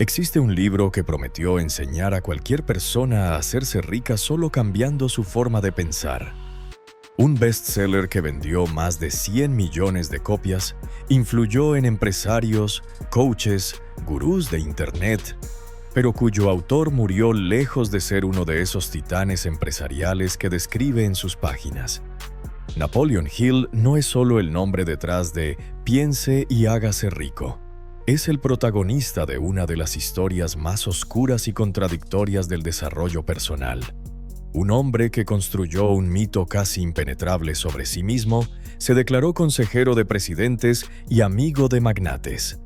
Existe un libro que prometió enseñar a cualquier persona a hacerse rica solo cambiando su forma de pensar. Un bestseller que vendió más de 100 millones de copias, influyó en empresarios, coaches, gurús de Internet, pero cuyo autor murió lejos de ser uno de esos titanes empresariales que describe en sus páginas. Napoleon Hill no es solo el nombre detrás de Piense y hágase rico. Es el protagonista de una de las historias más oscuras y contradictorias del desarrollo personal. Un hombre que construyó un mito casi impenetrable sobre sí mismo, se declaró consejero de presidentes y amigo de magnates,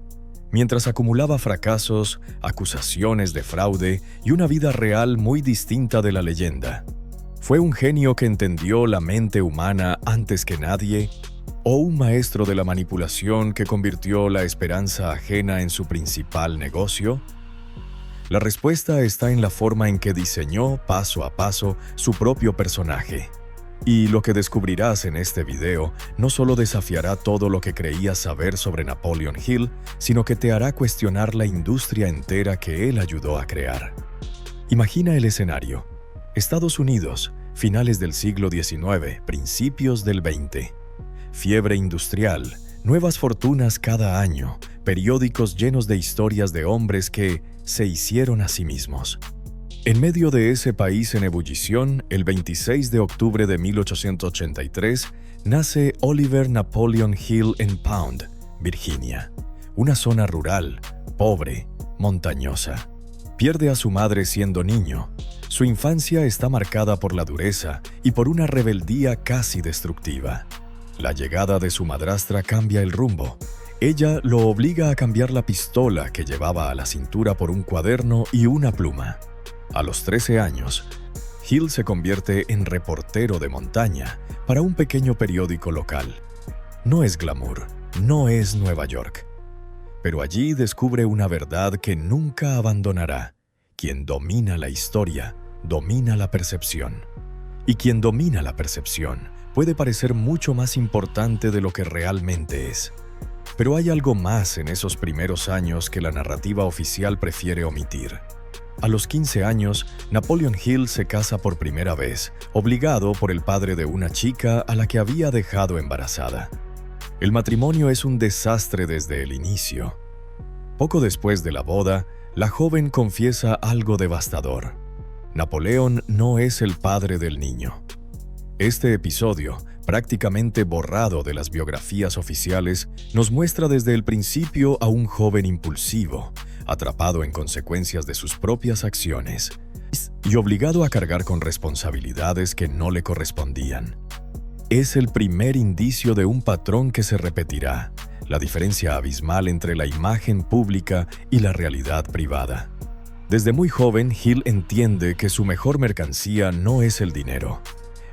mientras acumulaba fracasos, acusaciones de fraude y una vida real muy distinta de la leyenda. ¿Fue un genio que entendió la mente humana antes que nadie? ¿O un maestro de la manipulación que convirtió la esperanza ajena en su principal negocio? La respuesta está en la forma en que diseñó paso a paso su propio personaje. Y lo que descubrirás en este video no solo desafiará todo lo que creías saber sobre Napoleon Hill, sino que te hará cuestionar la industria entera que él ayudó a crear. Imagina el escenario: Estados Unidos, finales del siglo XIX, principios del XX. Fiebre industrial, nuevas fortunas cada año, periódicos llenos de historias de hombres que se hicieron a sí mismos. En medio de ese país en ebullición, el 26 de octubre de 1883, nace Oliver Napoleon Hill en Pound, Virginia, una zona rural, pobre, montañosa. Pierde a su madre siendo niño. Su infancia está marcada por la dureza y por una rebeldía casi destructiva. La llegada de su madrastra cambia el rumbo. Ella lo obliga a cambiar la pistola que llevaba a la cintura por un cuaderno y una pluma. A los 13 años, Hill se convierte en reportero de montaña para un pequeño periódico local. No es glamour, no es Nueva York. Pero allí descubre una verdad que nunca abandonará. Quien domina la historia, domina la percepción. Y quien domina la percepción puede parecer mucho más importante de lo que realmente es. Pero hay algo más en esos primeros años que la narrativa oficial prefiere omitir. A los 15 años, Napoleon Hill se casa por primera vez, obligado por el padre de una chica a la que había dejado embarazada. El matrimonio es un desastre desde el inicio. Poco después de la boda, la joven confiesa algo devastador: Napoleón no es el padre del niño. Este episodio, prácticamente borrado de las biografías oficiales, nos muestra desde el principio a un joven impulsivo, atrapado en consecuencias de sus propias acciones y obligado a cargar con responsabilidades que no le correspondían. Es el primer indicio de un patrón que se repetirá: la diferencia abismal entre la imagen pública y la realidad privada. Desde muy joven, Hill entiende que su mejor mercancía no es el dinero,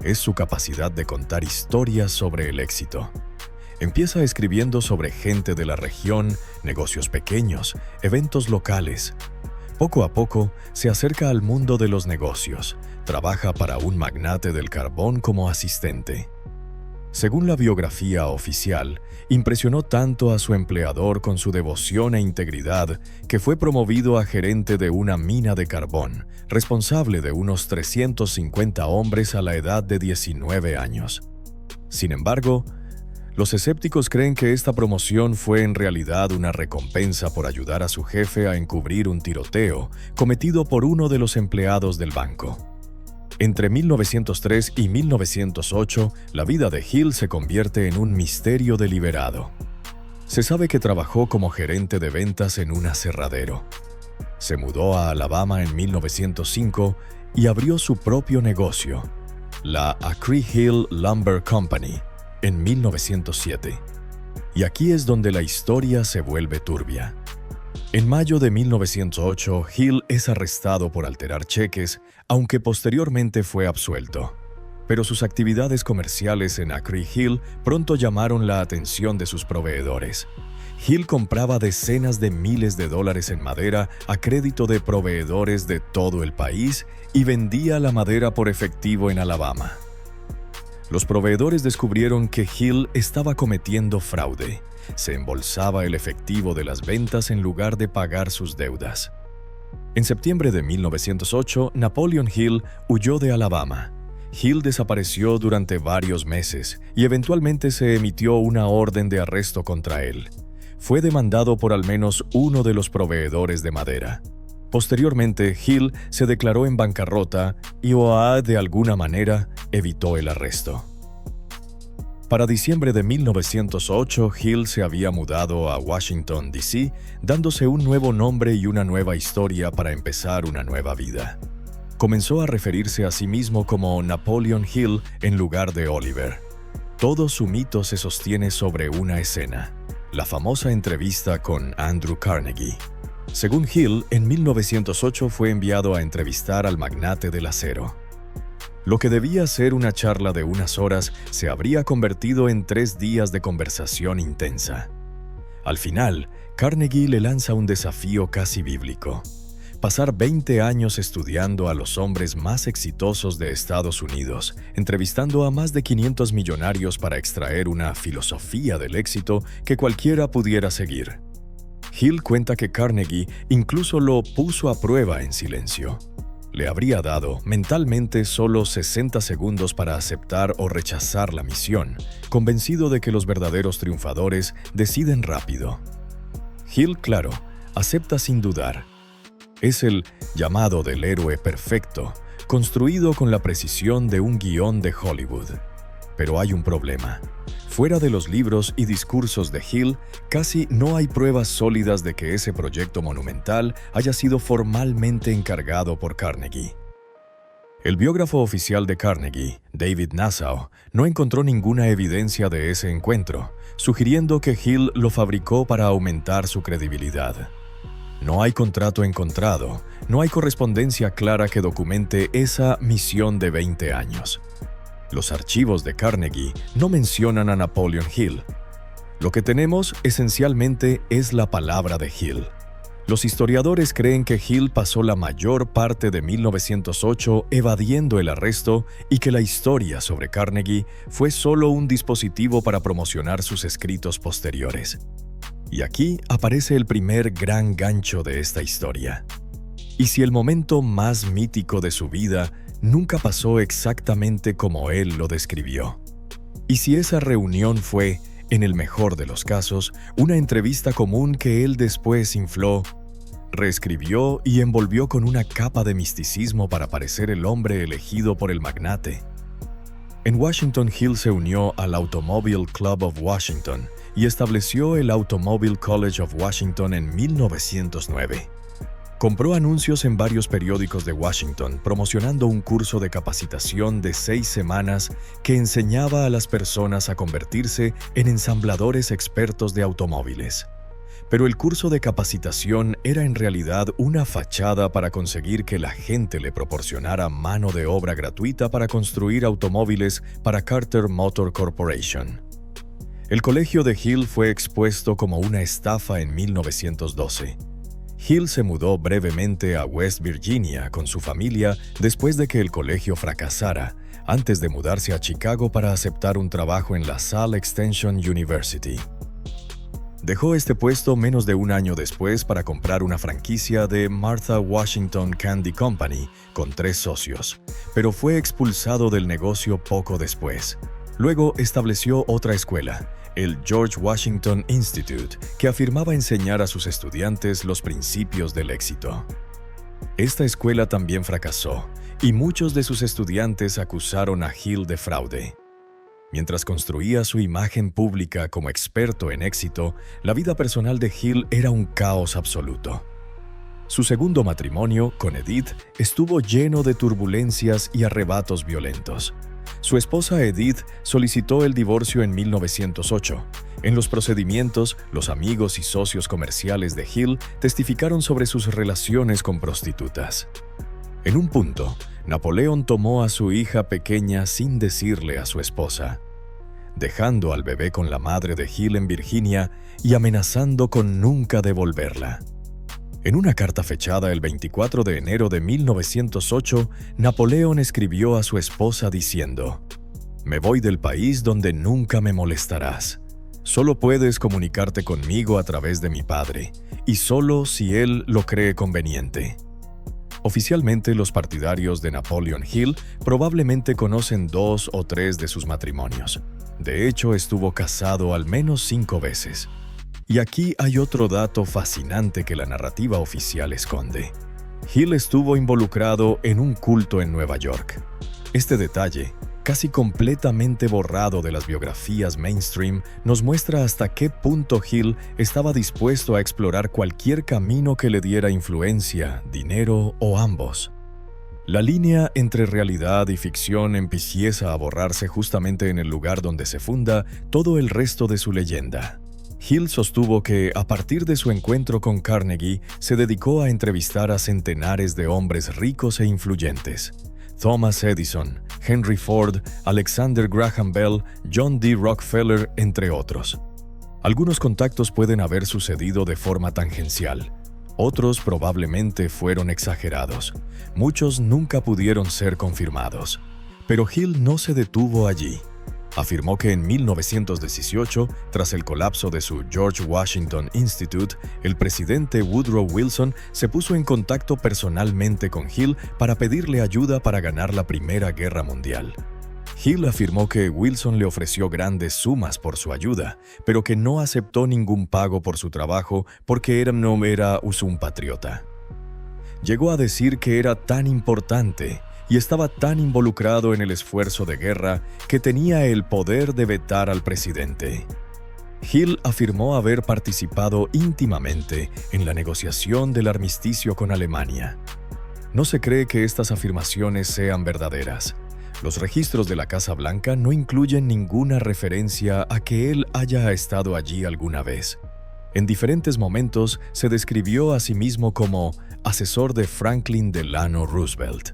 es su capacidad de contar historias sobre el éxito. Empieza escribiendo sobre gente de la región, negocios pequeños, eventos locales. Poco a poco, se acerca al mundo de los negocios. Trabaja para un magnate del carbón como asistente. Según la biografía oficial, impresionó tanto a su empleador con su devoción e integridad que fue promovido a gerente de una mina de carbón, responsable de unos 350 hombres a la edad de 19 años. Sin embargo, los escépticos creen que esta promoción fue en realidad una recompensa por ayudar a su jefe a encubrir un tiroteo cometido por uno de los empleados del banco. Entre 1903 y 1908, la vida de Hill se convierte en un misterio deliberado. Se sabe que trabajó como gerente de ventas en un aserradero. Se mudó a Alabama en 1905 y abrió su propio negocio, la Acree Hill Lumber Company, en 1907. Y aquí es donde la historia se vuelve turbia. En mayo de 1908, Hill es arrestado por alterar cheques, aunque posteriormente fue absuelto. Pero sus actividades comerciales en Acree Hill pronto llamaron la atención de sus proveedores. Hill compraba decenas de miles de dólares en madera a crédito de proveedores de todo el país y vendía la madera por efectivo en Alabama. Los proveedores descubrieron que Hill estaba cometiendo fraude. Se embolsaba el efectivo de las ventas en lugar de pagar sus deudas. En septiembre de 1908, Napoleon Hill huyó de Alabama. Hill desapareció durante varios meses y eventualmente se emitió una orden de arresto contra él. Fue demandado por al menos uno de los proveedores de madera. Posteriormente, Hill se declaró en bancarrota y OAA de alguna manera evitó el arresto. Para diciembre de 1908, Hill se había mudado a Washington, D.C., dándose un nuevo nombre y una nueva historia para empezar una nueva vida. Comenzó a referirse a sí mismo como Napoleon Hill en lugar de Oliver. Todo su mito se sostiene sobre una escena, la famosa entrevista con Andrew Carnegie. Según Hill, en 1908 fue enviado a entrevistar al magnate del acero. Lo que debía ser una charla de unas horas se habría convertido en 3 días de conversación intensa. Al final, Carnegie le lanza un desafío casi bíblico: pasar 20 años estudiando a los hombres más exitosos de Estados Unidos, entrevistando a más de 500 millonarios para extraer una filosofía del éxito que cualquiera pudiera seguir. Hill cuenta que Carnegie incluso lo puso a prueba en silencio. Le habría dado mentalmente solo 60 segundos para aceptar o rechazar la misión, convencido de que los verdaderos triunfadores deciden rápido. Hill, claro, acepta sin dudar. Es el llamado del héroe perfecto, construido con la precisión de un guión de Hollywood. Pero hay un problema. Fuera de los libros y discursos de Hill, casi no hay pruebas sólidas de que ese proyecto monumental haya sido formalmente encargado por Carnegie. El biógrafo oficial de Carnegie, David Nassau, no encontró ninguna evidencia de ese encuentro, sugiriendo que Hill lo fabricó para aumentar su credibilidad. No hay contrato encontrado, no hay correspondencia clara que documente esa misión de 20 años. Los archivos de Carnegie no mencionan a Napoleon Hill. Lo que tenemos esencialmente es la palabra de Hill. Los historiadores creen que Hill pasó la mayor parte de 1908 evadiendo el arresto y que la historia sobre Carnegie fue solo un dispositivo para promocionar sus escritos posteriores. Y aquí aparece el primer gran gancho de esta historia. ¿Y si el momento más mítico de su vida nunca pasó exactamente como él lo describió? ¿Y si esa reunión fue, en el mejor de los casos, una entrevista común que él después infló, reescribió y envolvió con una capa de misticismo para parecer el hombre elegido por el magnate? En Washington, Hill se unió al Automobile Club of Washington y estableció el Automobile College of Washington en 1909. Compró anuncios en varios periódicos de Washington promocionando un curso de capacitación de 6 semanas que enseñaba a las personas a convertirse en ensambladores expertos de automóviles. Pero el curso de capacitación era en realidad una fachada para conseguir que la gente le proporcionara mano de obra gratuita para construir automóviles para Carter Motor Corporation. El colegio de Hill fue expuesto como una estafa en 1912. Hill se mudó brevemente a West Virginia con su familia después de que el colegio fracasara, antes de mudarse a Chicago para aceptar un trabajo en la Salle Extension University. Dejó este puesto menos de un año después para comprar una franquicia de Martha Washington Candy Company con 3 socios, pero fue expulsado del negocio poco después. Luego estableció otra escuela, el George Washington Institute, que afirmaba enseñar a sus estudiantes los principios del éxito. Esta escuela también fracasó, y muchos de sus estudiantes acusaron a Hill de fraude. Mientras construía su imagen pública como experto en éxito, la vida personal de Hill era un caos absoluto. Su segundo matrimonio, con Edith, estuvo lleno de turbulencias y arrebatos violentos. Su esposa Edith solicitó el divorcio en 1908. En los procedimientos, los amigos y socios comerciales de Hill testificaron sobre sus relaciones con prostitutas. En un punto, Napoleón tomó a su hija pequeña sin decirle a su esposa, dejando al bebé con la madre de Hill en Virginia y amenazando con nunca devolverla. En una carta fechada el 24 de enero de 1908, Napoleón escribió a su esposa diciendo: Me voy del país donde nunca me molestarás. Solo puedes comunicarte conmigo a través de mi padre, y solo si él lo cree conveniente. Oficialmente, los partidarios de Napoleon Hill probablemente conocen 2 o 3 de sus matrimonios. De hecho, estuvo casado al menos 5 veces. Y aquí hay otro dato fascinante que la narrativa oficial esconde. Hill estuvo involucrado en un culto en Nueva York. Este detalle, casi completamente borrado de las biografías mainstream, nos muestra hasta qué punto Hill estaba dispuesto a explorar cualquier camino que le diera influencia, dinero o ambos. La línea entre realidad y ficción empieza a borrarse justamente en el lugar donde se funda todo el resto de su leyenda. Hill sostuvo que, a partir de su encuentro con Carnegie, se dedicó a entrevistar a centenares de hombres ricos e influyentes. Thomas Edison, Henry Ford, Alexander Graham Bell, John D. Rockefeller, entre otros. Algunos contactos pueden haber sucedido de forma tangencial. Otros probablemente fueron exagerados. Muchos nunca pudieron ser confirmados. Pero Hill no se detuvo allí. Afirmó que en 1918, tras el colapso de su George Washington Institute, el presidente Woodrow Wilson se puso en contacto personalmente con Hill para pedirle ayuda para ganar la Primera Guerra Mundial. Hill afirmó que Wilson le ofreció grandes sumas por su ayuda, pero que no aceptó ningún pago por su trabajo porque no era un patriota. Llegó a decir que era tan importante y estaba tan involucrado en el esfuerzo de guerra que tenía el poder de vetar al presidente. Hill afirmó haber participado íntimamente en la negociación del armisticio con Alemania. No se cree que estas afirmaciones sean verdaderas. Los registros de la Casa Blanca no incluyen ninguna referencia a que él haya estado allí alguna vez. En diferentes momentos se describió a sí mismo como asesor de Franklin Delano Roosevelt,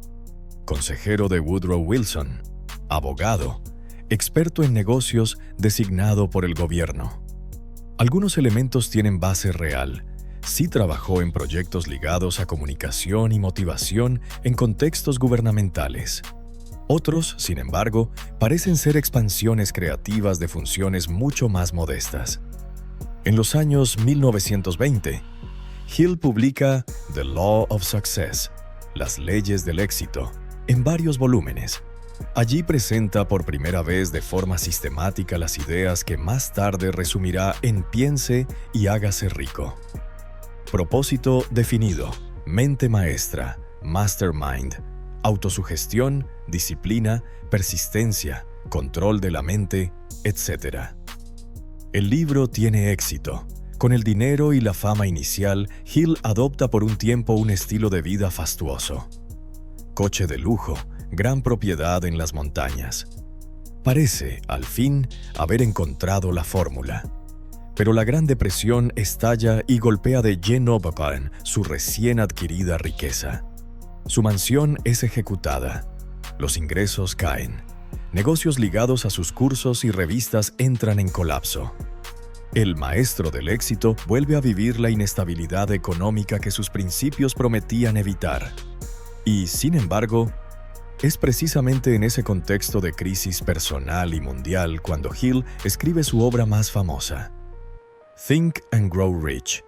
consejero de Woodrow Wilson, abogado, experto en negocios designado por el gobierno. Algunos elementos tienen base real. Sí trabajó en proyectos ligados a comunicación y motivación en contextos gubernamentales. Otros, sin embargo, parecen ser expansiones creativas de funciones mucho más modestas. En los años 1920, Hill publica The Law of Success, Las leyes del éxito, en varios volúmenes. Allí presenta por primera vez de forma sistemática las ideas que más tarde resumirá en Piense y hágase rico. Propósito definido, mente maestra, mastermind, autosugestión, disciplina, persistencia, control de la mente, etc. El libro tiene éxito. Con el dinero y la fama inicial, Hill adopta por un tiempo un estilo de vida fastuoso. Coche de lujo, gran propiedad en las montañas. Parece, al fin, haber encontrado la fórmula. Pero la Gran Depresión estalla y golpea de lleno su recién adquirida riqueza. Su mansión es ejecutada. Los ingresos caen. Negocios ligados a sus cursos y revistas entran en colapso. El maestro del éxito vuelve a vivir la inestabilidad económica que sus principios prometían evitar. Y, sin embargo, es precisamente en ese contexto de crisis personal y mundial cuando Hill escribe su obra más famosa, Think and Grow Rich,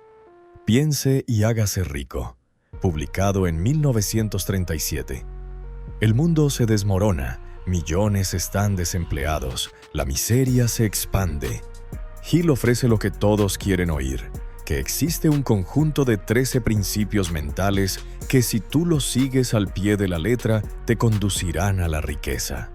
Piense y hágase rico, publicado en 1937. El mundo se desmorona, millones están desempleados, la miseria se expande. Hill ofrece lo que todos quieren oír, que existe un conjunto de 13 principios mentales que si tú los sigues al pie de la letra, te conducirán a la riqueza.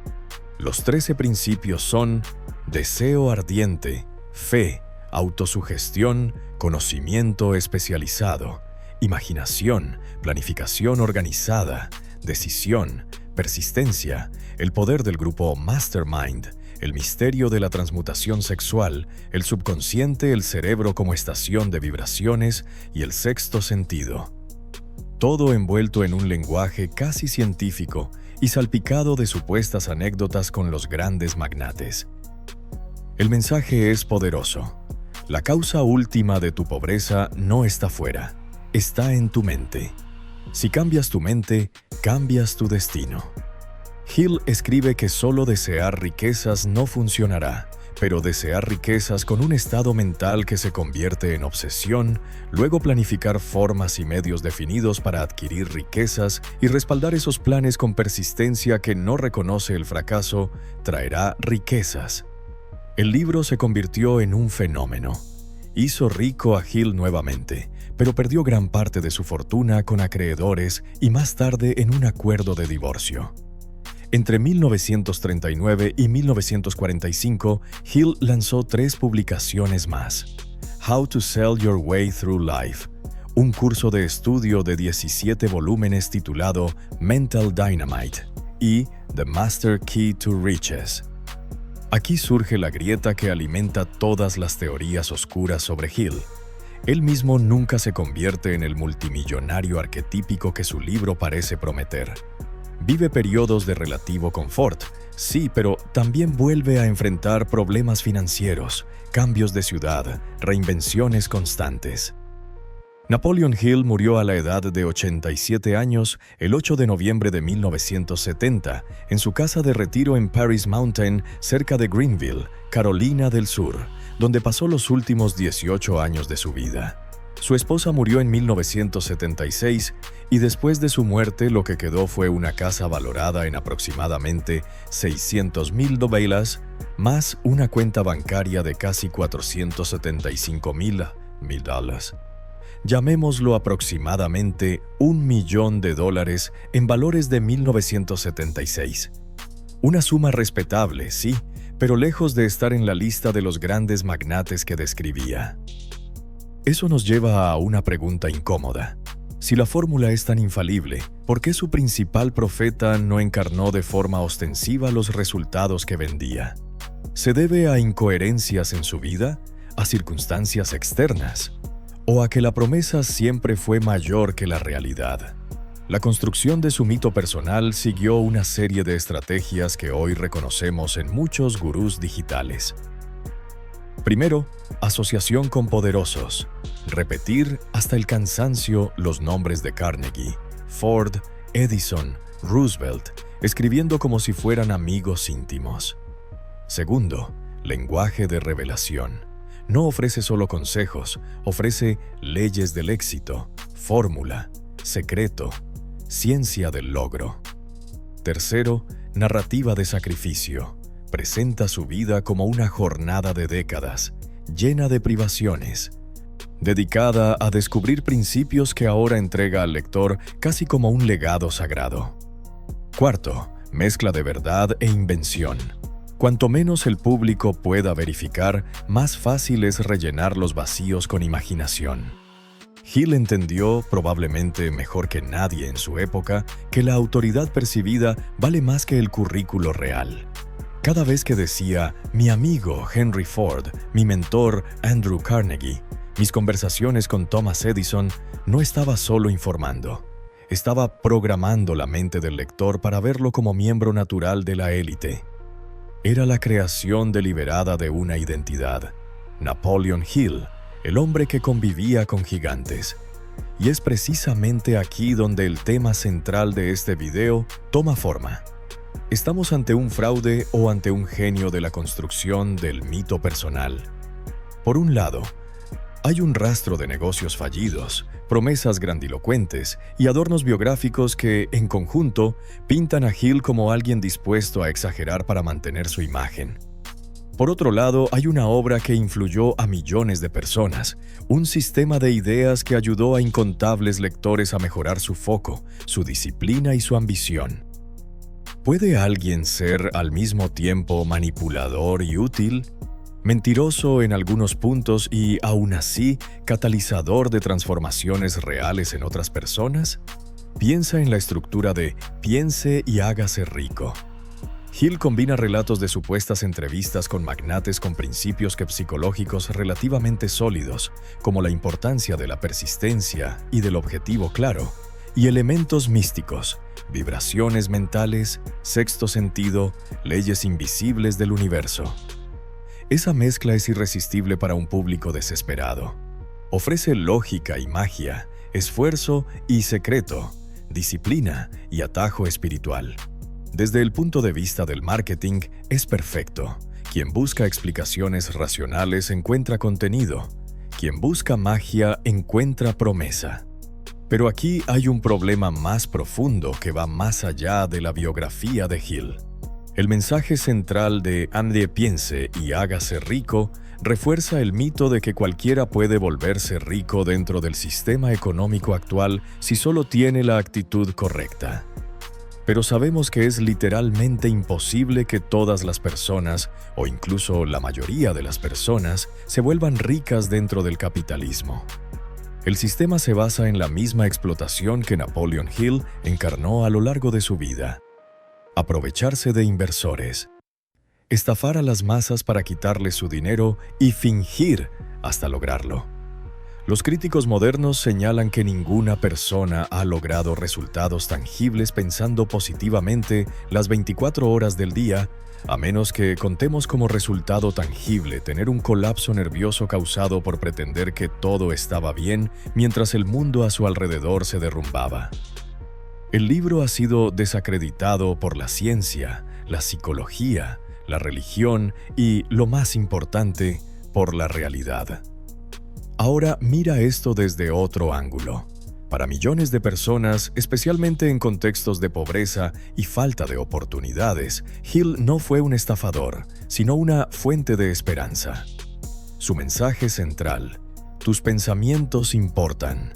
Los 13 principios son deseo ardiente, fe, autosugestión, conocimiento especializado, imaginación, planificación organizada, decisión, persistencia, el poder del grupo Mastermind, el misterio de la transmutación sexual, el subconsciente, el cerebro como estación de vibraciones y el sexto sentido. Todo envuelto en un lenguaje casi científico y salpicado de supuestas anécdotas con los grandes magnates. El mensaje es poderoso. La causa última de tu pobreza no está fuera, está en tu mente. Si cambias tu mente, cambias tu destino. Hill escribe que solo desear riquezas no funcionará, pero desear riquezas con un estado mental que se convierte en obsesión, luego planificar formas y medios definidos para adquirir riquezas y respaldar esos planes con persistencia que no reconoce el fracaso, traerá riquezas. El libro se convirtió en un fenómeno. Hizo rico a Hill nuevamente, pero perdió gran parte de su fortuna con acreedores y más tarde en un acuerdo de divorcio. Entre 1939 y 1945, Hill lanzó 3 publicaciones más: How to Sell Your Way Through Life, un curso de estudio de 17 volúmenes titulado Mental Dynamite, y The Master Key to Riches. Aquí surge la grieta que alimenta todas las teorías oscuras sobre Hill. Él mismo nunca se convierte en el multimillonario arquetípico que su libro parece prometer. Vive periodos de relativo confort, sí, pero también vuelve a enfrentar problemas financieros, cambios de ciudad, reinvenciones constantes. Napoleon Hill murió a la edad de 87 años el 8 de noviembre de 1970 en su casa de retiro en Paris Mountain, cerca de Greenville, Carolina del Sur, donde pasó los últimos 18 años de su vida. Su esposa murió en 1976 y después de su muerte lo que quedó fue una casa valorada en aproximadamente $600,000, más una cuenta bancaria de casi $475,000. Llamémoslo aproximadamente $1 millón en valores de 1976. Una suma respetable, sí, pero lejos de estar en la lista de los grandes magnates que describía. Eso nos lleva a una pregunta incómoda. Si la fórmula es tan infalible, ¿por qué su principal profeta no encarnó de forma ostensiva los resultados que vendía? ¿Se debe a incoherencias en su vida? ¿A circunstancias externas? ¿O a que la promesa siempre fue mayor que la realidad? La construcción de su mito personal siguió una serie de estrategias que hoy reconocemos en muchos gurús digitales. Primero, asociación con poderosos. Repetir hasta el cansancio los nombres de Carnegie, Ford, Edison, Roosevelt, escribiendo como si fueran amigos íntimos. Segundo, lenguaje de revelación. No ofrece solo consejos, ofrece leyes del éxito, fórmula, secreto, ciencia del logro. Tercero, narrativa de sacrificio. Presenta su vida como una jornada de décadas, llena de privaciones, dedicada a descubrir principios que ahora entrega al lector casi como un legado sagrado. Cuarto, mezcla de verdad e invención. Cuanto menos el público pueda verificar, más fácil es rellenar los vacíos con imaginación. Hill entendió, probablemente mejor que nadie en su época, que la autoridad percibida vale más que el currículo real. Cada vez que decía, mi amigo Henry Ford, mi mentor Andrew Carnegie, mis conversaciones con Thomas Edison, no estaba solo informando. Estaba programando la mente del lector para verlo como miembro natural de la élite. Era la creación deliberada de una identidad. Napoleon Hill, el hombre que convivía con gigantes. Y es precisamente aquí donde el tema central de este video toma forma. ¿Estamos ante un fraude o ante un genio de la construcción del mito personal? Por un lado, hay un rastro de negocios fallidos, promesas grandilocuentes y adornos biográficos que, en conjunto, pintan a Hill como alguien dispuesto a exagerar para mantener su imagen. Por otro lado, hay una obra que influyó a millones de personas, un sistema de ideas que ayudó a incontables lectores a mejorar su foco, su disciplina y su ambición. ¿Puede alguien ser al mismo tiempo manipulador y útil? Mentiroso en algunos puntos y, aún así, catalizador de transformaciones reales en otras personas? Piensa en la estructura de piense y hágase rico. Hill combina relatos de supuestas entrevistas con magnates con principios psicológicos relativamente sólidos, como la importancia de la persistencia y del objetivo claro, y elementos místicos, vibraciones mentales, sexto sentido, leyes invisibles del universo. Esa mezcla es irresistible para un público desesperado. Ofrece lógica y magia, esfuerzo y secreto, disciplina y atajo espiritual. Desde el punto de vista del marketing, es perfecto. Quien busca explicaciones racionales encuentra contenido. Quien busca magia encuentra promesa. Pero aquí hay un problema más profundo que va más allá de la biografía de Hill. El mensaje central de Ande piense y hágase rico refuerza el mito de que cualquiera puede volverse rico dentro del sistema económico actual si solo tiene la actitud correcta. Pero sabemos que es literalmente imposible que todas las personas, o incluso la mayoría de las personas, se vuelvan ricas dentro del capitalismo. El sistema se basa en la misma explotación que Napoleon Hill encarnó a lo largo de su vida. Aprovecharse de inversores, estafar a las masas para quitarles su dinero y fingir hasta lograrlo. Los críticos modernos señalan que ninguna persona ha logrado resultados tangibles pensando positivamente las 24 horas del día, a menos que contemos como resultado tangible tener un colapso nervioso causado por pretender que todo estaba bien mientras el mundo a su alrededor se derrumbaba. El libro ha sido desacreditado por la ciencia, la psicología, la religión y, lo más importante, por la realidad. Ahora mira esto desde otro ángulo. Para millones de personas, especialmente en contextos de pobreza y falta de oportunidades, Hill no fue un estafador, sino una fuente de esperanza. Su mensaje central: tus pensamientos importan.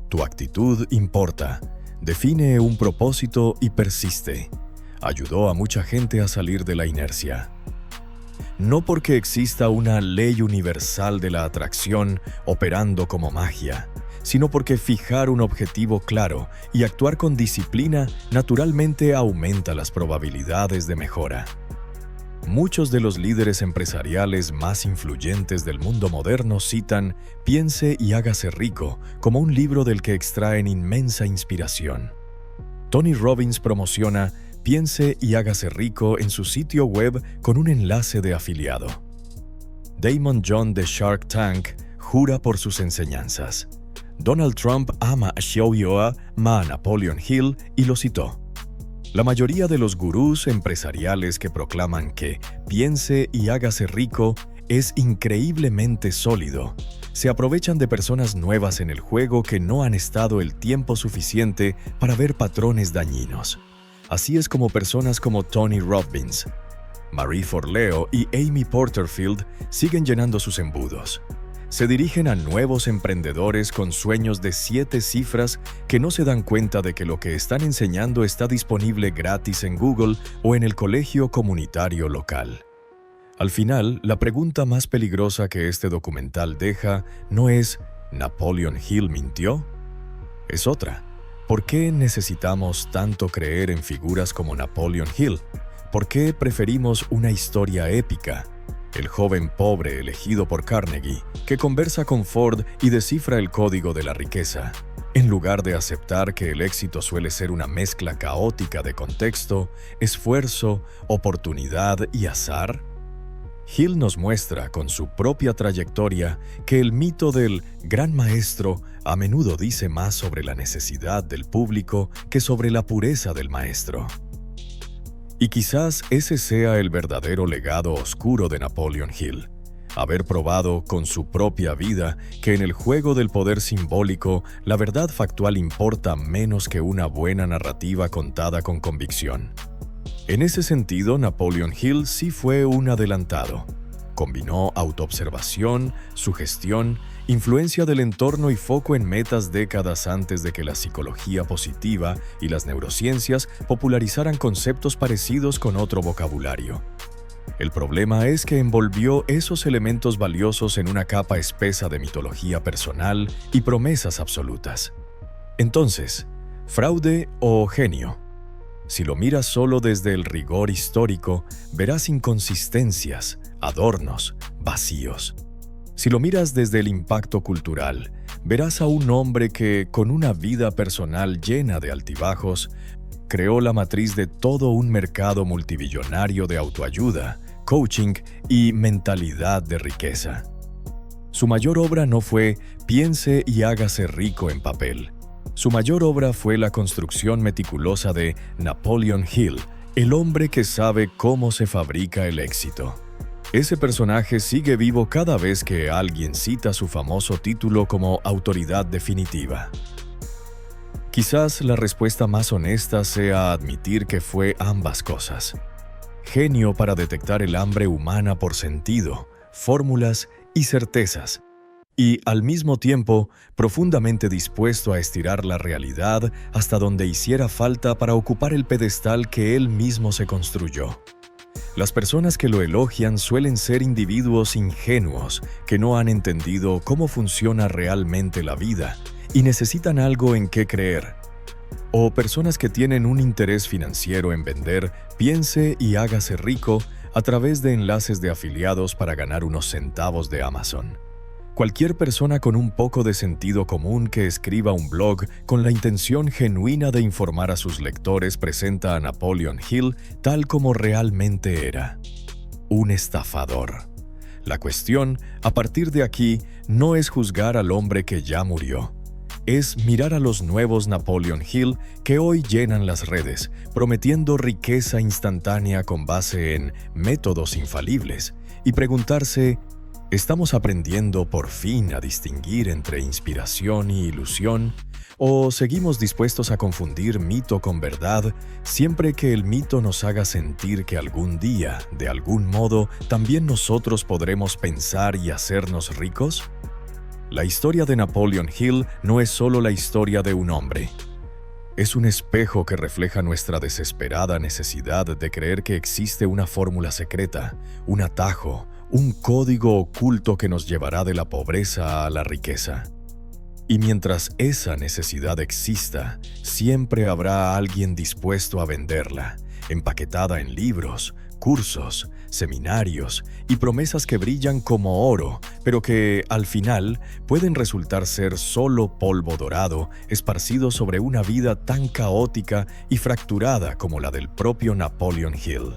Tu actitud importa. Define un propósito y persiste. Ayudó a mucha gente a salir de la inercia. No porque exista una ley universal de la atracción operando como magia, sino porque fijar un objetivo claro y actuar con disciplina naturalmente aumenta las probabilidades de mejora. Muchos de los líderes empresariales más influyentes del mundo moderno citan Piense y hágase rico como un libro del que extraen inmensa inspiración. Tony Robbins promociona Piense y hágase rico en su sitio web con un enlace de afiliado. Damon John de Shark Tank jura por sus enseñanzas. Donald Trump ama a Xiaoyou Ma a Napoleon Hill y lo citó. La mayoría de los gurús empresariales que proclaman que piense y hágase rico es increíblemente sólido, se aprovechan de personas nuevas en el juego que no han estado el tiempo suficiente para ver patrones dañinos. Así es como personas como Tony Robbins, Marie Forleo y Amy Porterfield siguen llenando sus embudos. Se dirigen a nuevos emprendedores con sueños de 7 cifras que no se dan cuenta de que lo que están enseñando está disponible gratis en Google o en el colegio comunitario local. Al final, la pregunta más peligrosa que este documental deja no es ¿Napoleon Hill mintió? Es otra. ¿Por qué necesitamos tanto creer en figuras como Napoleon Hill? ¿Por qué preferimos una historia épica? El joven pobre elegido por Carnegie, que conversa con Ford y descifra el código de la riqueza, en lugar de aceptar que el éxito suele ser una mezcla caótica de contexto, esfuerzo, oportunidad y azar. Hill nos muestra con su propia trayectoria que el mito del gran maestro a menudo dice más sobre la necesidad del público que sobre la pureza del maestro. Y quizás ese sea el verdadero legado oscuro de Napoleon Hill, haber probado con su propia vida que en el juego del poder simbólico la verdad factual importa menos que una buena narrativa contada con convicción. En ese sentido, Napoleon Hill sí fue un adelantado. Combinó autoobservación, sugestión, influencia del entorno y foco en metas décadas antes de que la psicología positiva y las neurociencias popularizaran conceptos parecidos con otro vocabulario. El problema es que envolvió esos elementos valiosos en una capa espesa de mitología personal y promesas absolutas. Entonces, ¿fraude o genio? Si lo miras solo desde el rigor histórico, verás inconsistencias, adornos, vacíos. Si lo miras desde el impacto cultural, verás a un hombre que, con una vida personal llena de altibajos, creó la matriz de todo un mercado multibillonario de autoayuda, coaching y mentalidad de riqueza. Su mayor obra no fue Piense y hágase rico en papel. Su mayor obra fue la construcción meticulosa de Napoleon Hill El hombre que sabe cómo se fabrica el éxito. Ese personaje sigue vivo cada vez que alguien cita su famoso título como autoridad definitiva. Quizás la respuesta más honesta sea admitir que fue ambas cosas. Genio para detectar el hambre humana por sentido, fórmulas y certezas, y al mismo tiempo profundamente dispuesto a estirar la realidad hasta donde hiciera falta para ocupar el pedestal que él mismo se construyó. Las personas que lo elogian suelen ser individuos ingenuos que no han entendido cómo funciona realmente la vida y necesitan algo en qué creer. O personas que tienen un interés financiero en vender, piense y hágase rico a través de enlaces de afiliados para ganar unos centavos de Amazon. Cualquier persona con un poco de sentido común que escriba un blog con la intención genuina de informar a sus lectores presenta a Napoleon Hill tal como realmente era: un estafador. La cuestión, a partir de aquí, no es juzgar al hombre que ya murió. Es mirar a los nuevos Napoleon Hill que hoy llenan las redes, prometiendo riqueza instantánea con base en métodos infalibles, y preguntarse: ¿estamos aprendiendo por fin a distinguir entre inspiración y ilusión? ¿O seguimos dispuestos a confundir mito con verdad siempre que el mito nos haga sentir que algún día, de algún modo, también nosotros podremos pensar y hacernos ricos? La historia de Napoleon Hill no es solo la historia de un hombre. Es un espejo que refleja nuestra desesperada necesidad de creer que existe una fórmula secreta, un atajo, un código oculto que nos llevará de la pobreza a la riqueza. Y mientras esa necesidad exista, siempre habrá alguien dispuesto a venderla, empaquetada en libros, cursos, seminarios y promesas que brillan como oro, pero que, al final, pueden resultar ser solo polvo dorado esparcido sobre una vida tan caótica y fracturada como la del propio Napoleon Hill.